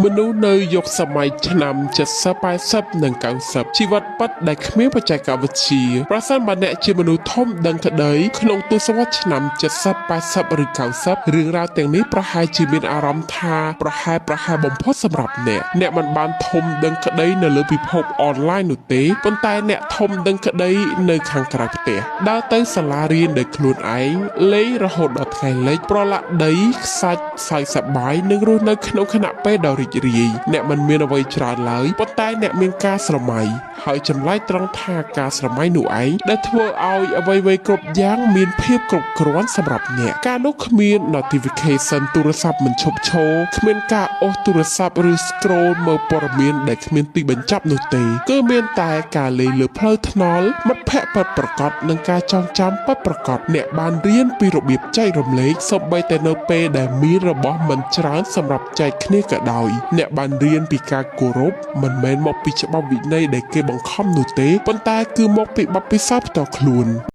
មនុស្សនៅយកសម័យឆ្នាំ70 80និង90ជីវិតពិតដែលគ្មានបច្ចេកវិទ្យាប្រសិនបើអ្នកជាមនុស្សធំដឹងក្តីក្នុងទសវត្សរ៍ឆ្នាំ70 80ឬ90រឿងរ៉ាវទាំងនេះប្រហែលជាមានអារម្មណ៍ថាប្រហែលបំផុតសម្រាប់អ្នកមិនបានធំដឹងក្តីនៅលើពិភពអនឡាញនោះទេប៉ុន្តែអ្នកធំដឹងក្តីនៅខាងក្រៅផ្ទះដើរទៅសាលារៀនដោយខ្លួនឯងលេងរហូតដល់ថ្ងៃលិចប្រឡាក់ដីខ្សាច់សើចសប្បាយនិងរស់នៅក្នុងខណៈពេលដ៏រីករាយអ្នកមិនមានអ្វីច្រើនឡើយប៉ុន្តែអ្នកមានការស្រមៃហើយចម្លែកត្រង់ថាការស្រមៃនោះឯងដែលធ្វើឲ្យអ្វីៗគ្រប់យ៉ាងមានភាពគ្រប់គ្រាន់សម្រាប់អ្នកការនោះគ្មាន notification ទូរស័ព្ទមិនឈប់ឈរគ្មានការអូសទូរស័ព្ទឬ scroll មើលព័ត៌មានដែលគ្មានទីបញ្ចប់នោះទេគឺមានតែការលេងលើផ្លូវថ្នល់មិត្តភ័ក្តិពិតប្រាកដនិងការចងចាំពិតប្រាកដអ្នកបានរៀនពីរបៀបចែករំលែកសូម្បីតែនៅពេលដែលមានរបស់មិនច្រើនសម្រាប់ចែកគ្នាក៏ដោយអ្នកបានរៀនពីការគោរពមិនមែនមកពីច្បាប់វិន័យដែលគេបង្ខំនោះទេប៉ុន្តែគឺមកពីបទពិសោធន៍ផ្ទាល់ខ្លួន